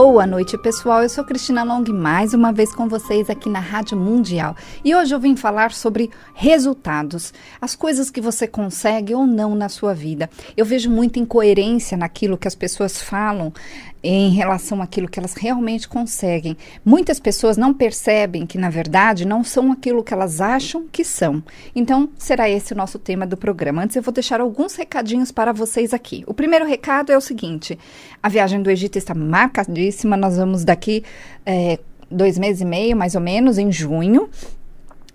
Boa noite, pessoal. Eu sou Cristina Long, mais uma vez com vocês aqui na Rádio Mundial. E hoje eu vim falar sobre resultados, as coisas que você consegue ou não na sua vida. Eu vejo muita incoerência naquilo que as pessoas falam em relação àquilo que elas realmente conseguem. Muitas pessoas não percebem que, na verdade, não são aquilo que elas acham que são. Então, será esse o nosso tema do programa. Antes, eu vou deixar alguns recadinhos para vocês aqui. O primeiro recado é o seguinte: a viagem do Egito está marcadíssima. Nós vamos daqui 2 meses e meio, mais ou menos, em junho.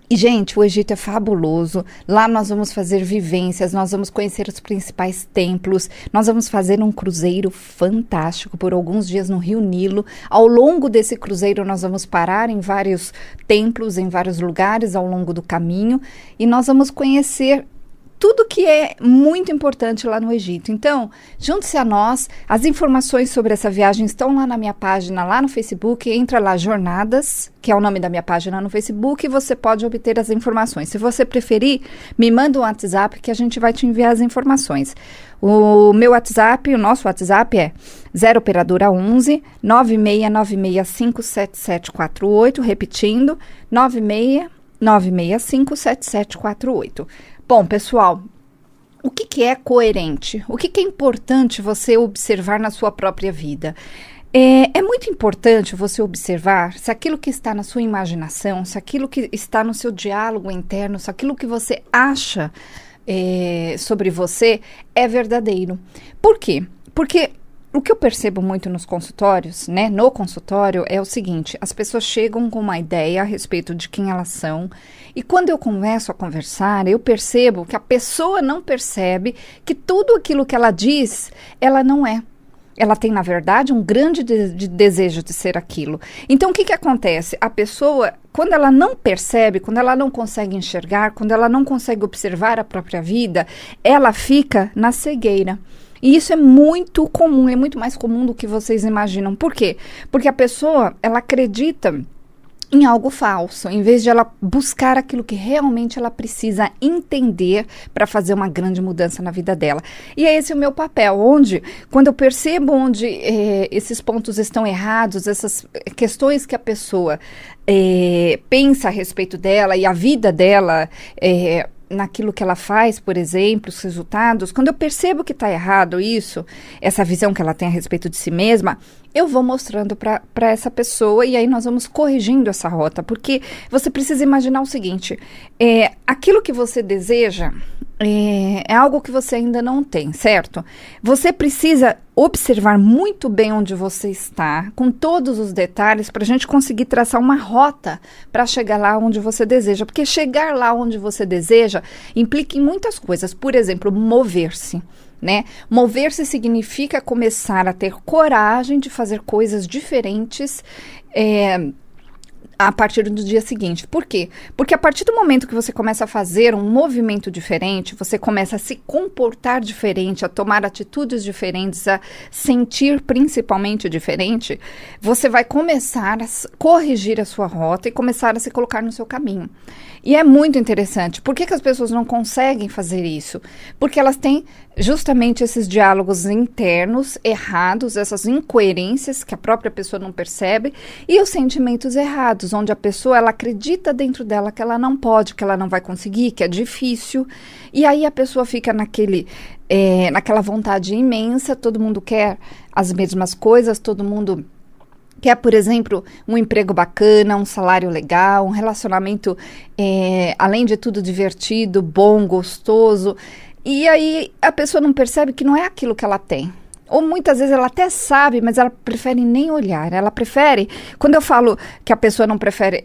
E, gente, o Egito é fabuloso. Lá nós vamos fazer vivências, nós vamos conhecer os principais templos, nós vamos fazer um cruzeiro fantástico por alguns dias no Rio Nilo. Ao longo desse cruzeiro, nós vamos parar em vários templos, em vários lugares ao longo do caminho, e nós vamos conhecer tudo que é muito importante lá no Egito. Então, junte-se a nós. As informações sobre essa viagem estão lá na minha página, lá no Facebook. Entra lá, Jornadas, que é o nome da minha página no Facebook, e você pode obter as informações. Se você preferir, me manda um WhatsApp que a gente vai te enviar as informações. O meu WhatsApp, o nosso WhatsApp é 0 operadora 11 969657748, repetindo, 969657748. Bom, pessoal, o que é coerente? O que é importante você observar na sua própria vida? É muito importante você observar se aquilo que está na sua imaginação, se aquilo que está no seu diálogo interno, se aquilo que você acha sobre você é verdadeiro. Por quê? Porque o que eu percebo muito nos consultórios, né, no consultório, é o seguinte: as pessoas chegam com uma ideia a respeito de quem elas são, e quando eu começo a conversar, eu percebo que a pessoa não percebe que tudo aquilo que ela diz, ela não é. Ela tem, na verdade, um grande desejo de ser aquilo. Então, o que acontece? A pessoa, quando ela não percebe, quando ela não consegue enxergar, quando ela não consegue observar a própria vida, ela fica na cegueira. E isso é muito comum, é muito mais comum do que vocês imaginam. Por quê? Porque a pessoa, ela acredita em algo falso, em vez de ela buscar aquilo que realmente ela precisa entender para fazer uma grande mudança na vida dela. E é esse o meu papel, quando eu percebo onde esses pontos estão errados, essas questões que a pessoa pensa a respeito dela e a vida dela naquilo que ela faz, por exemplo, os resultados, quando eu percebo que está errado isso, essa visão que ela tem a respeito de si mesma, eu vou mostrando para essa pessoa, e aí nós vamos corrigindo essa rota, porque você precisa imaginar o seguinte: aquilo que você deseja é algo que você ainda não tem, certo? Você precisa observar muito bem onde você está, com todos os detalhes, para a gente conseguir traçar uma rota para chegar lá onde você deseja, porque chegar lá onde você deseja implica em muitas coisas. Por exemplo, mover-se. Né? Mover-se significa começar a ter coragem de fazer coisas diferentes a partir do dia seguinte. Por quê? Porque a partir do momento que você começa a fazer um movimento diferente, você começa a se comportar diferente, a tomar atitudes diferentes, a sentir principalmente diferente, você vai começar a corrigir a sua rota e começar a se colocar no seu caminho. E é muito interessante. Por que as pessoas não conseguem fazer isso? Porque elas têm justamente esses diálogos internos errados, essas incoerências que a própria pessoa não percebe, e os sentimentos errados, onde a pessoa ela acredita dentro dela que ela não pode, que ela não vai conseguir, que é difícil, e aí a pessoa fica naquela vontade imensa. Todo mundo quer as mesmas coisas, todo mundo quer, por exemplo, um emprego bacana, um salário legal, um relacionamento, além de tudo, divertido, bom, gostoso. E aí a pessoa não percebe que não é aquilo que ela tem. Ou muitas vezes ela até sabe, mas ela prefere nem olhar. Ela prefere, quando eu falo que a pessoa não prefere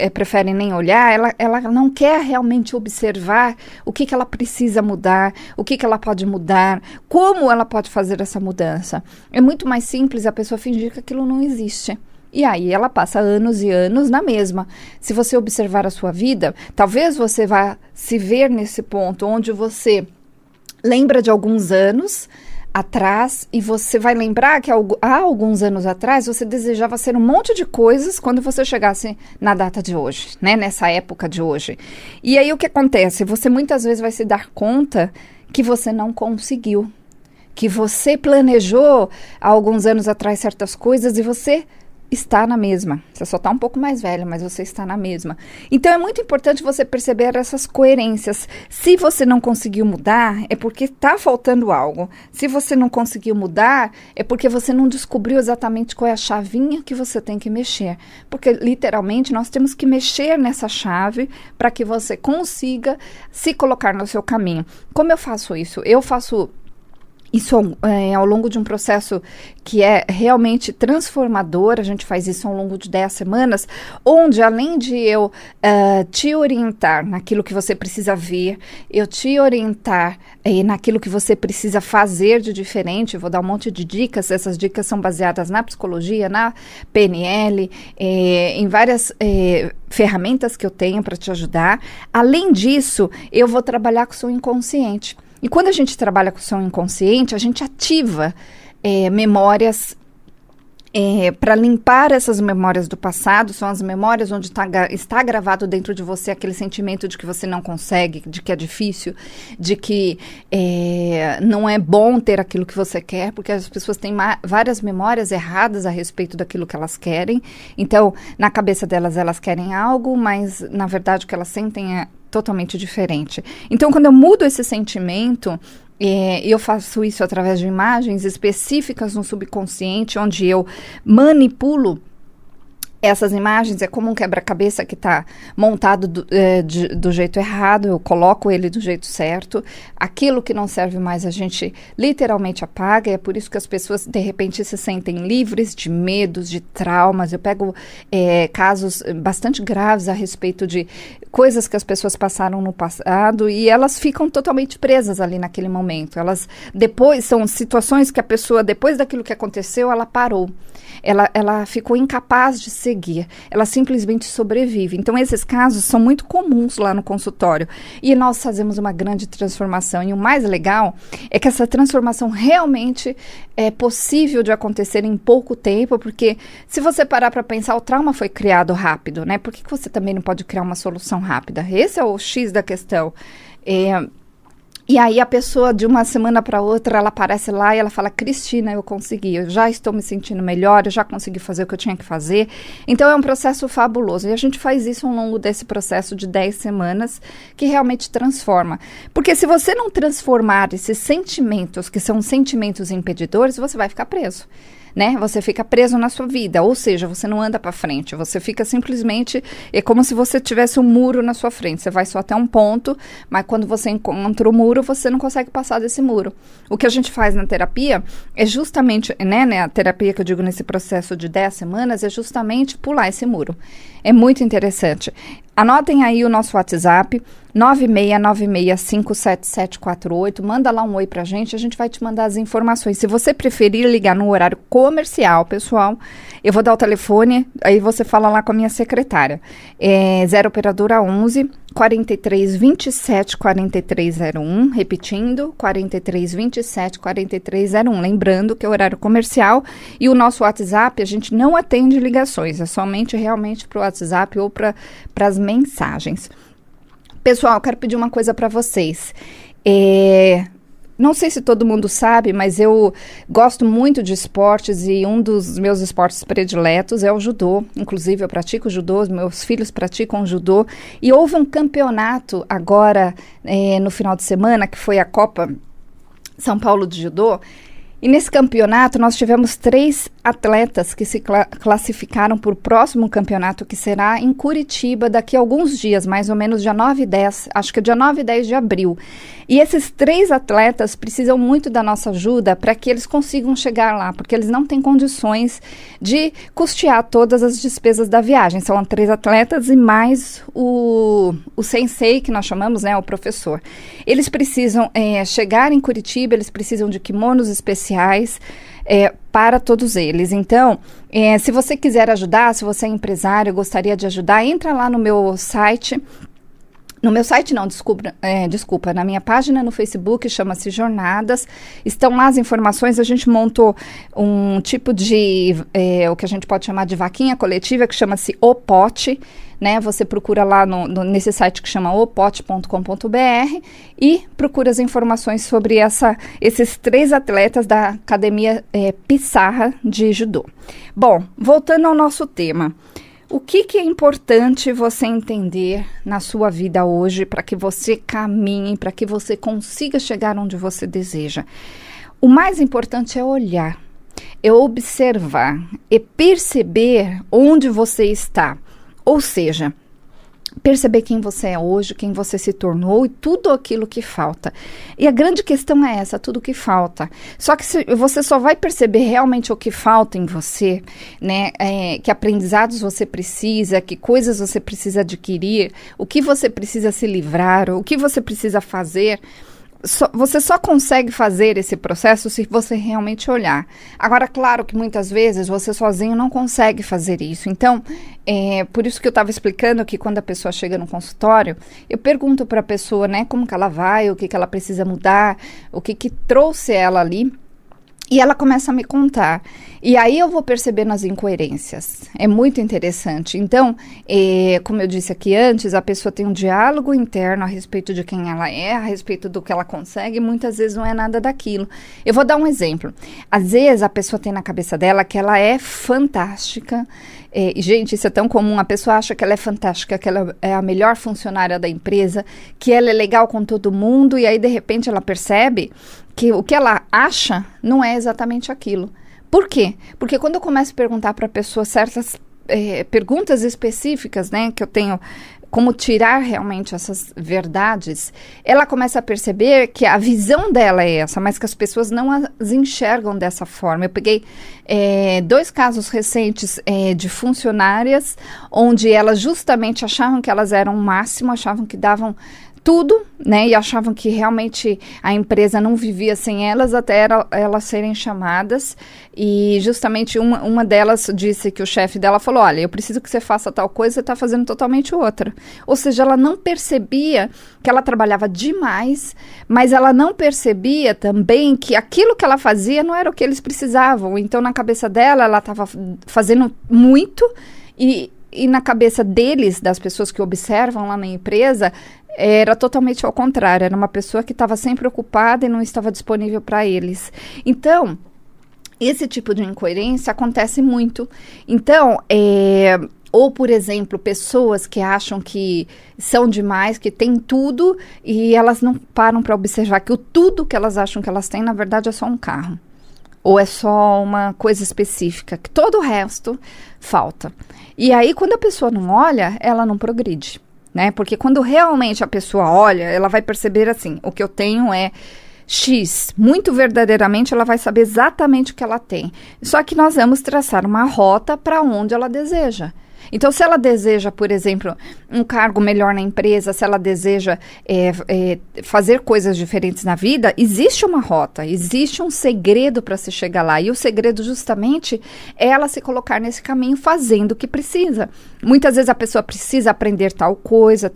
nem olhar, ela não quer realmente observar o que ela precisa mudar, o que ela pode mudar, como ela pode fazer essa mudança. É muito mais simples a pessoa fingir que aquilo não existe. E aí ela passa anos e anos na mesma. Se você observar a sua vida, talvez você vá se ver nesse ponto onde você lembra de alguns anos atrás, e você vai lembrar que há alguns anos atrás você desejava ser um monte de coisas quando você chegasse na data de hoje, né? Nessa época de hoje. E aí o que acontece? Você muitas vezes vai se dar conta que você não conseguiu, que você planejou há alguns anos atrás certas coisas e você está na mesma. Você só está um pouco mais velho, mas você está na mesma. Então, é muito importante você perceber essas coerências. Se você não conseguiu mudar, é porque está faltando algo. Se você não conseguiu mudar, é porque você não descobriu exatamente qual é a chavinha que você tem que mexer. Porque, literalmente, nós temos que mexer nessa chave para que você consiga se colocar no seu caminho. Como eu faço isso? Eu faço isso ao longo de um processo que é realmente transformador. A gente faz isso ao longo de 10 semanas, onde além de eu te orientar naquilo que você precisa ver, eu te orientar naquilo que você precisa fazer de diferente. Vou dar um monte de dicas. Essas dicas são baseadas na psicologia, na PNL, em várias ferramentas que eu tenho para te ajudar. Além disso, eu vou trabalhar com o seu inconsciente. E quando a gente trabalha com o som inconsciente, a gente ativa memórias para limpar essas memórias do passado. São as memórias onde está gravado dentro de você aquele sentimento de que você não consegue, de que é difícil, de que não é bom ter aquilo que você quer, porque as pessoas têm várias memórias erradas a respeito daquilo que elas querem. Então, na cabeça delas, elas querem algo, mas na verdade o que elas sentem é totalmente diferente. Então, quando eu mudo esse sentimento, eu faço isso através de imagens específicas no subconsciente, onde eu manipulo essas imagens. É como um quebra-cabeça que está montado do jeito errado. Eu coloco ele do jeito certo. Aquilo que não serve mais a gente literalmente apaga. É por isso que as pessoas de repente se sentem livres de medos, de traumas. Eu pego casos bastante graves a respeito de coisas que as pessoas passaram no passado e elas ficam totalmente presas ali naquele momento. Elas depois são situações que a pessoa, depois daquilo que aconteceu, ela parou. Ela ficou incapaz de seguir, ela simplesmente sobrevive. Então, esses casos são muito comuns lá no consultório. E nós fazemos uma grande transformação. E o mais legal é que essa transformação realmente é possível de acontecer em pouco tempo, porque se você parar para pensar, o trauma foi criado rápido, né? Por que você também não pode criar uma solução rápida? Esse é o X da questão. E aí a pessoa, de uma semana para outra, ela aparece lá e ela fala: Cristina, eu consegui, eu já estou me sentindo melhor, eu já consegui fazer o que eu tinha que fazer. Então é um processo fabuloso. E a gente faz isso ao longo desse processo de 10 semanas, que realmente transforma. Porque se você não transformar esses sentimentos, que são sentimentos impedidores, você vai ficar preso. Né? Você fica preso na sua vida, ou seja, você não anda para frente, você fica simplesmente, é como se você tivesse um muro na sua frente. Você vai só até um ponto, mas quando você encontra o muro, você não consegue passar desse muro. O que a gente faz na terapia é justamente, né, a terapia que eu digo nesse processo de 10 semanas, é justamente pular esse muro. É muito interessante. Anotem aí o nosso WhatsApp, 9696577748. Manda lá um oi pra gente, a gente vai te mandar as informações. Se você preferir ligar no horário comercial, pessoal, eu vou dar o telefone, aí você fala lá com a minha secretária. 0 operadora 11 43 27 4301, repetindo, 43 27 4301. Lembrando que é horário comercial e o nosso WhatsApp, a gente não atende ligações, é somente realmente para o WhatsApp ou para as mensagens. Pessoal, eu quero pedir uma coisa para vocês. Não sei se todo mundo sabe, mas eu gosto muito de esportes e um dos meus esportes prediletos é o judô. Inclusive, eu pratico judô, meus filhos praticam judô. E houve um campeonato agora, no final de semana, que foi a Copa São Paulo de Judô. E nesse campeonato nós tivemos 3 atletas que se classificaram para o próximo campeonato, que será em Curitiba daqui a alguns dias, mais ou menos dia 9 e 10, acho que é dia 9 e 10 de abril. E esses 3 atletas precisam muito da nossa ajuda para que eles consigam chegar lá, porque eles não têm condições de custear todas as despesas da viagem. São 3 atletas e mais o sensei, que nós chamamos, né, o professor. Eles precisam chegar em Curitiba, eles precisam de kimonos especiais, para todos eles. Então, se você quiser ajudar, se você é empresário, gostaria de ajudar, entra lá no meu site No meu site não, desculpa, na minha página no Facebook, chama-se Jornadas, estão lá as informações, a gente montou um tipo de, o que a gente pode chamar de vaquinha coletiva, que chama-se O Pote, né? Você procura lá nesse site que chama opote.com.br e procura as informações sobre esses 3 atletas da Academia Pissarra de Judô. Bom, voltando ao nosso tema. O que é importante você entender na sua vida hoje para que você caminhe, para que você consiga chegar onde você deseja? O mais importante é olhar, é observar, é perceber onde você está. Ou seja, perceber quem você é hoje, quem você se tornou e tudo aquilo que falta. E a grande questão é essa, tudo que falta. Só que você só vai perceber realmente o que falta em você, né? Que aprendizados você precisa, que coisas você precisa adquirir, o que você precisa se livrar, o que você precisa fazer. Você só consegue fazer esse processo se você realmente olhar. Agora, claro que muitas vezes você sozinho não consegue fazer isso. Então, por isso que eu estava explicando que quando a pessoa chega no consultório, eu pergunto para a pessoa, né, como que ela vai, o que ela precisa mudar, o que trouxe ela ali. E ela começa a me contar. E aí eu vou percebendo as incoerências. É muito interessante. Então, como eu disse aqui antes, a pessoa tem um diálogo interno a respeito de quem ela é, a respeito do que ela consegue, e muitas vezes não é nada daquilo. Eu vou dar um exemplo. Às vezes a pessoa tem na cabeça dela que ela é fantástica. Gente, isso é tão comum. A pessoa acha que ela é fantástica, que ela é a melhor funcionária da empresa, que ela é legal com todo mundo, e aí de repente ela percebe que o que ela acha não é exatamente aquilo. Por quê? Porque quando eu começo a perguntar para a pessoa certas perguntas específicas, né, que eu tenho como tirar realmente essas verdades, ela começa a perceber que a visão dela é essa, mas que as pessoas não as enxergam dessa forma. Eu peguei 2 casos recentes de funcionárias, onde elas justamente achavam que elas eram o máximo, achavam que davam tudo, né, e achavam que realmente a empresa não vivia sem elas, até elas serem chamadas, e justamente uma delas disse que o chefe dela falou, olha, eu preciso que você faça tal coisa, você está fazendo totalmente outra. Ou seja, ela não percebia que ela trabalhava demais, mas ela não percebia também que aquilo que ela fazia não era o que eles precisavam. Então, na cabeça dela, ela estava fazendo muito, e na cabeça deles, das pessoas que observam lá na empresa, era totalmente ao contrário. Era uma pessoa que estava sempre ocupada e não estava disponível para eles. Então, esse tipo de incoerência acontece muito. Então, ou, por exemplo, pessoas que acham que são demais, que têm tudo, e elas não param para observar que o tudo que elas acham que elas têm, na verdade, é só um carro. Ou é só uma coisa específica, que todo o resto falta. E aí, quando a pessoa não olha, ela não progride, né? Porque quando realmente a pessoa olha, ela vai perceber assim, o que eu tenho é X. Muito verdadeiramente, ela vai saber exatamente o que ela tem. Só que nós vamos traçar uma rota para onde ela deseja. Então, se ela deseja, por exemplo, um cargo melhor na empresa, se ela deseja fazer coisas diferentes na vida, existe uma rota, existe um segredo para se chegar lá. E o segredo, justamente, é ela se colocar nesse caminho fazendo o que precisa. Muitas vezes a pessoa precisa aprender tal coisa,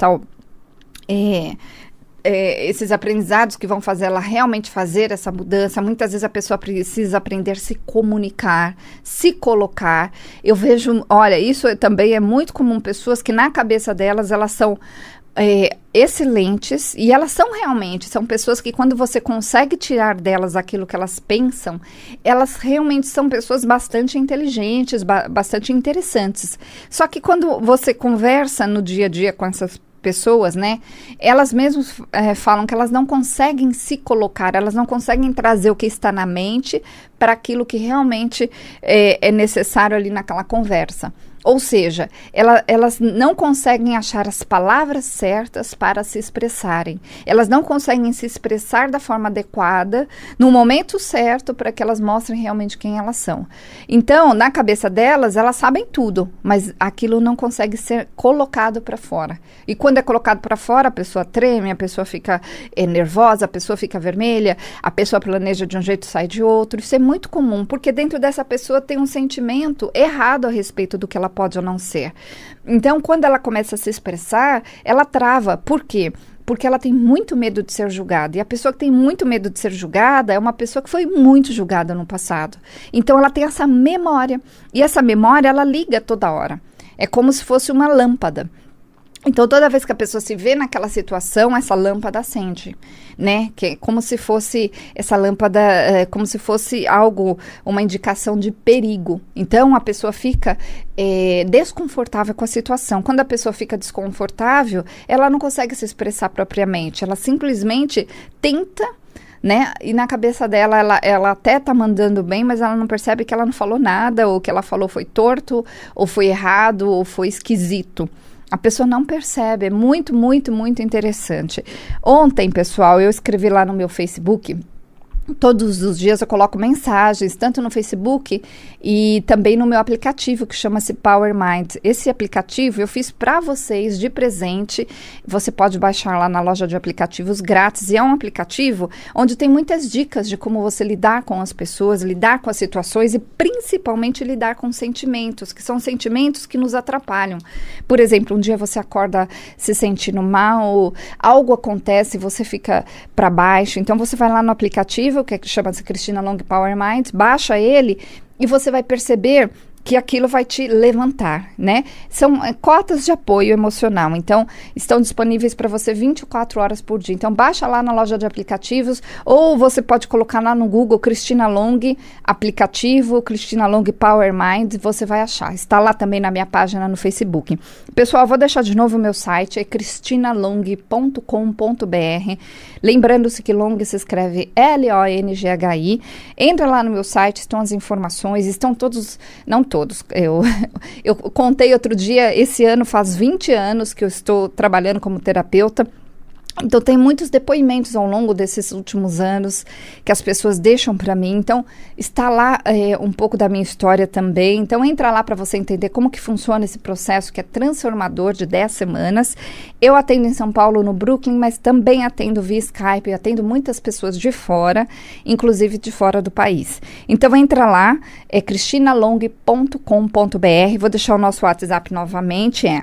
esses aprendizados que vão fazer ela realmente fazer essa mudança. Muitas vezes a pessoa precisa aprender a se comunicar, se colocar. Eu vejo, olha, isso também é muito comum, pessoas que na cabeça delas, elas são excelentes, e elas são realmente, são pessoas que quando você consegue tirar delas aquilo que elas pensam, elas realmente são pessoas bastante inteligentes, bastante interessantes. Só que quando você conversa no dia a dia com essas pessoas, né, elas mesmas falam que elas não conseguem se colocar, elas não conseguem trazer o que está na mente para aquilo que realmente é necessário ali naquela conversa. Ou seja, elas não conseguem achar as palavras certas para se expressarem. Elas não conseguem se expressar da forma adequada, no momento certo, para que elas mostrem realmente quem elas são. Então, na cabeça delas, elas sabem tudo, mas aquilo não consegue ser colocado para fora. E quando é colocado para fora, a pessoa treme, a pessoa fica nervosa, a pessoa fica vermelha, a pessoa planeja de um jeito e sai de outro. Isso é muito comum, porque dentro dessa pessoa tem um sentimento errado a respeito do que ela pode ou não ser. Então, quando ela começa a se expressar, ela trava. Por quê? Porque ela tem muito medo de ser julgada. E a pessoa que tem muito medo de ser julgada é uma pessoa que foi muito julgada no passado. Então, ela tem essa memória. E essa memória, ela liga toda hora. É como se fosse uma lâmpada. Então, toda vez que a pessoa se vê naquela situação, essa lâmpada acende, né? Que é como se fosse essa lâmpada, como se fosse algo, uma indicação de perigo. Então, a pessoa fica desconfortável com a situação. Quando a pessoa fica desconfortável, ela não consegue se expressar propriamente. Ela simplesmente tenta, né? E na cabeça dela, ela até tá mandando bem, mas ela não percebe que ela não falou nada, ou que ela falou foi torto, ou foi errado, ou foi esquisito. A pessoa não percebe, é muito, muito, muito interessante. Ontem, pessoal, eu escrevi lá no meu Facebook. Todos os dias eu coloco mensagens, tanto no Facebook e também no meu aplicativo que chama-se Power Mind. Esse aplicativo eu fiz para vocês de presente. Você pode baixar lá na loja de aplicativos grátis. E é um aplicativo onde tem muitas dicas de como você lidar com as pessoas, lidar com as situações e principalmente lidar com sentimentos, que são sentimentos que nos atrapalham. Por exemplo, um dia você acorda se sentindo mal, algo acontece e você fica para baixo. Então você vai lá no aplicativo, que chama-se Cristina Long Power Mind, baixa ele e você vai perceber que aquilo vai te levantar, né? São cotas de apoio emocional, então estão disponíveis para você 24 horas por dia. Então baixa lá na loja de aplicativos ou você pode colocar lá no Google Cristina Long aplicativo, Cristina Long Power Mind, você vai achar. Está lá também na minha página no Facebook. Pessoal, eu vou deixar de novo o meu site, é cristinalong.com.br. Lembrando-se que Long se escreve L-O-N-G-H-I. Entra lá no meu site, estão as informações, estão todos, não todos, eu contei outro dia, esse ano faz 20 anos que eu estou trabalhando como terapeuta. Então, tem muitos depoimentos ao longo desses últimos anos que as pessoas deixam para mim. Então, está lá um pouco da minha história também. Então, entra lá para você entender como que funciona esse processo que é transformador de 10 semanas. Eu atendo em São Paulo, no Brooklyn, mas também atendo via Skype. Eu atendo muitas pessoas de fora, inclusive de fora do país. Então, entra lá, é cristinalong.com.br. Vou deixar o nosso WhatsApp novamente, é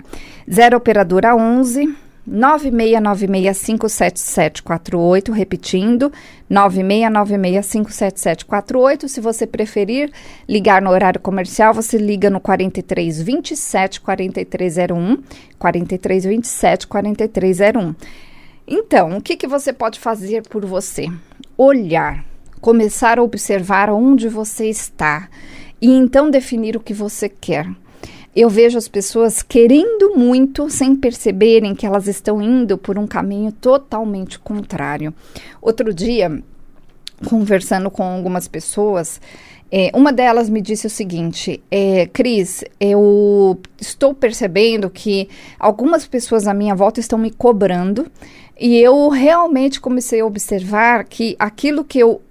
0 operadora 11 9696577748, repetindo, 9696577748. Se você preferir ligar no horário comercial, você liga no 4327 4301, 4327 4301. Então, o que você pode fazer por você? Olhar, começar a observar onde você está e então definir o que você quer. Eu vejo as pessoas querendo muito sem perceberem que elas estão indo por um caminho totalmente contrário. Outro dia, conversando com algumas pessoas, uma delas me disse o seguinte: Cris, eu estou percebendo que algumas pessoas à minha volta estão me cobrando e eu realmente comecei a observar que aquilo que eu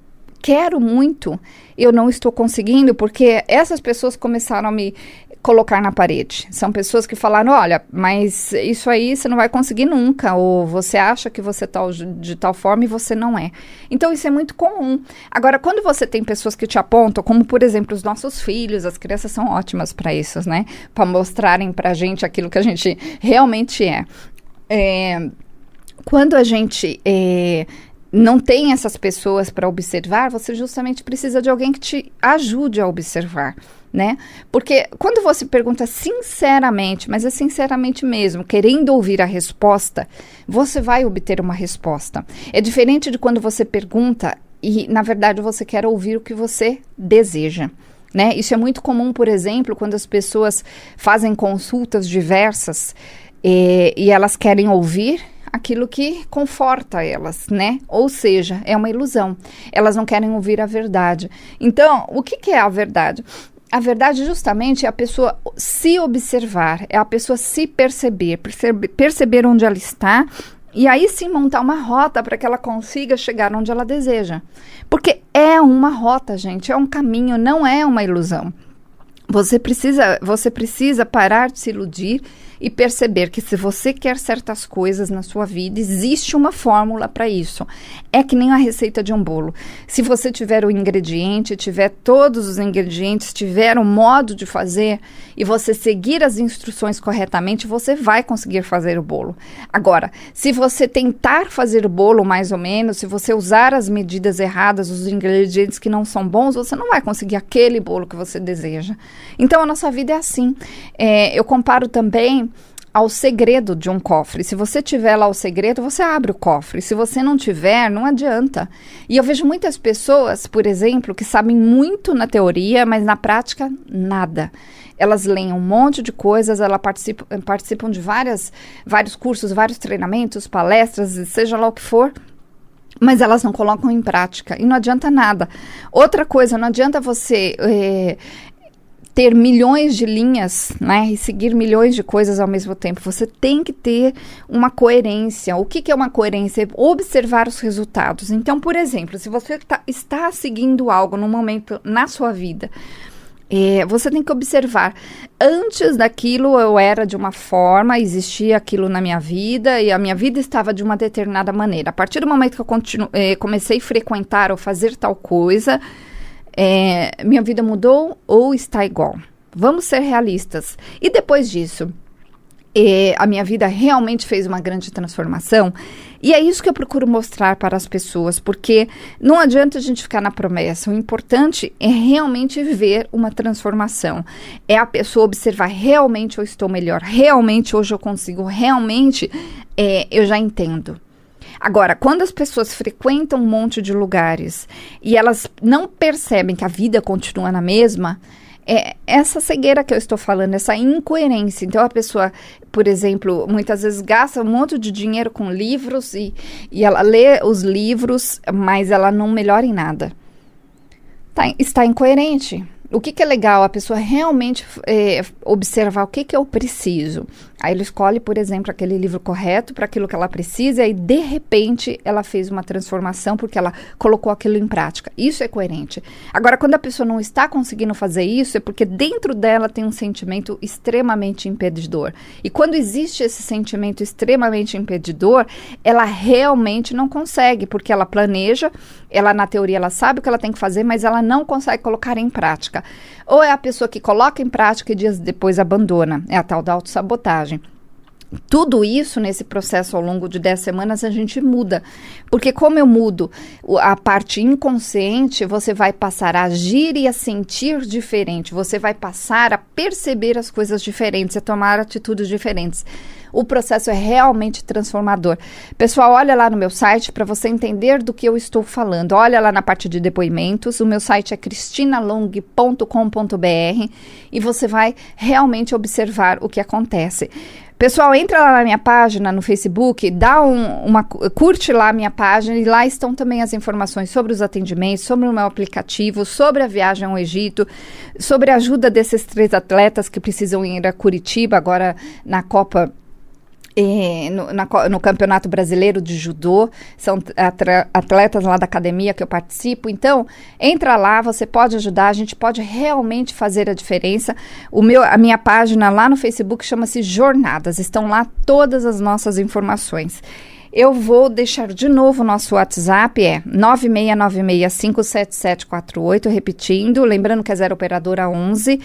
quero muito, eu não estou conseguindo, porque essas pessoas começaram a me colocar na parede. São pessoas que falaram, olha, mas isso aí você não vai conseguir nunca, ou você acha que você tá de tal forma e você não é. Então, isso é muito comum. Agora, quando você tem pessoas que te apontam, como, por exemplo, os nossos filhos, as crianças são ótimas para isso, né? Para mostrarem pra gente aquilo que a gente realmente é. Quando a gente não tem essas pessoas para observar, você justamente precisa de alguém que te ajude a observar, né? Porque quando você pergunta sinceramente, mas é sinceramente mesmo, querendo ouvir a resposta, você vai obter uma resposta. É diferente de quando você pergunta e, na verdade, você quer ouvir o que você deseja, né? Isso é muito comum, por exemplo, quando as pessoas fazem consultas diversas e elas querem ouvir aquilo que conforta elas, né? Ou seja, é uma ilusão. Elas não querem ouvir a verdade. Então, o que é a verdade? A verdade justamente é a pessoa se observar, é a pessoa se perceber onde ela está e aí sim montar uma rota para que ela consiga chegar onde ela deseja. Porque é uma rota, gente, é um caminho, não é uma ilusão. Você precisa parar de se iludir e perceber que se você quer certas coisas na sua vida, existe uma fórmula para isso. É que nem a receita de um bolo. Se você tiver o ingrediente, tiver todos os ingredientes, tiver um modo de fazer e você seguir as instruções corretamente, você vai conseguir fazer o bolo. Agora, se você tentar fazer o bolo mais ou menos, se você usar as medidas erradas, os ingredientes que não são bons, você não vai conseguir aquele bolo que você deseja. Então, a nossa vida é assim. Eu comparo também ao segredo de um cofre. Se você tiver lá o segredo, você abre o cofre. Se você não tiver, não adianta. E eu vejo muitas pessoas, por exemplo, que sabem muito na teoria, mas na prática, nada. Elas leem um monte de coisas, elas participam de vários cursos, vários treinamentos, palestras, seja lá o que for, mas elas não colocam em prática. E não adianta nada. Outra coisa, não adianta você ter milhões de linhas, né, e seguir milhões de coisas ao mesmo tempo. Você tem que ter uma coerência. O que é uma coerência? Observar os resultados. Então, por exemplo, se você está seguindo algo num momento na sua vida, você tem que observar. Antes daquilo eu era de uma forma, existia aquilo na minha vida e a minha vida estava de uma determinada maneira. A partir do momento que eu comecei a frequentar ou fazer tal coisa, minha vida mudou ou está igual? Vamos ser realistas. E depois disso, a minha vida realmente fez uma grande transformação. E é isso que eu procuro mostrar para as pessoas, porque não adianta a gente ficar na promessa. O importante é realmente ver uma transformação. É a pessoa observar, realmente eu estou melhor, realmente hoje eu consigo, realmente eu já entendo. Agora, quando as pessoas frequentam um monte de lugares e elas não percebem que a vida continua na mesma, essa cegueira que eu estou falando, essa incoerência. Então, a pessoa, por exemplo, muitas vezes gasta um monte de dinheiro com livros e ela lê os livros, mas ela não melhora em nada. Está incoerente. O que é legal? A pessoa realmente observar o que eu preciso. Aí ela escolhe, por exemplo, aquele livro correto para aquilo que ela precisa e, de repente, ela fez uma transformação porque ela colocou aquilo em prática. Isso é coerente. Agora, quando a pessoa não está conseguindo fazer isso, é porque dentro dela tem um sentimento extremamente impedidor. E quando existe esse sentimento extremamente impedidor, ela realmente não consegue, porque ela planeja, na teoria, ela sabe o que ela tem que fazer, mas ela não consegue colocar em prática. Ou é a pessoa que coloca em prática e dias depois abandona. É a tal da autossabotagem. Tudo isso, nesse processo ao longo de 10 semanas, a gente muda. Porque como eu mudo a parte inconsciente, você vai passar a agir e a sentir diferente. Você vai passar a perceber as coisas diferentes, a tomar atitudes diferentes. O processo é realmente transformador. Pessoal, olha lá no meu site para você entender do que eu estou falando. Olha lá na parte de depoimentos. O meu site é cristinalong.com.br e você vai realmente observar o que acontece. Pessoal, entra lá na minha página no Facebook, curte lá a minha página e lá estão também as informações sobre os atendimentos, sobre o meu aplicativo, sobre a viagem ao Egito, sobre a ajuda desses 3 atletas que precisam ir a Curitiba agora na Copa. No Campeonato Brasileiro de Judô, são atletas lá da academia que eu participo. Então, entra lá, você pode ajudar, a gente pode realmente fazer a diferença. A minha página lá no Facebook chama-se Jornadas, estão lá todas as nossas informações. Eu vou deixar de novo o nosso WhatsApp, 9696577748, repetindo, lembrando que é 0 operadora 11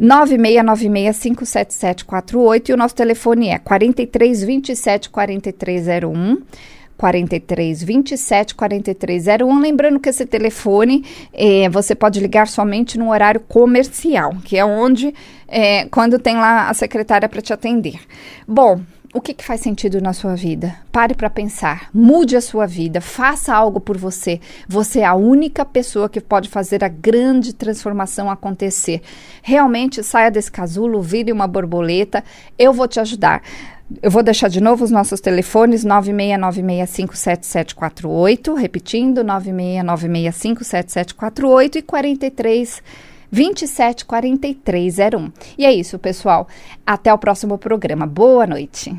9696577748 e o nosso telefone é 4327-4301, 4327-4301. Lembrando que esse telefone você pode ligar somente no horário comercial, que é onde, quando tem lá a secretária para te atender. Bom, o que faz sentido na sua vida? Pare para pensar, mude a sua vida, faça algo por você. Você é a única pessoa que pode fazer a grande transformação acontecer. Realmente saia desse casulo, vire uma borboleta, eu vou te ajudar. Eu vou deixar de novo os nossos telefones, 9696577748, repetindo, 9696577748 e 4327-4301. E é isso, pessoal. Até o próximo programa. Boa noite.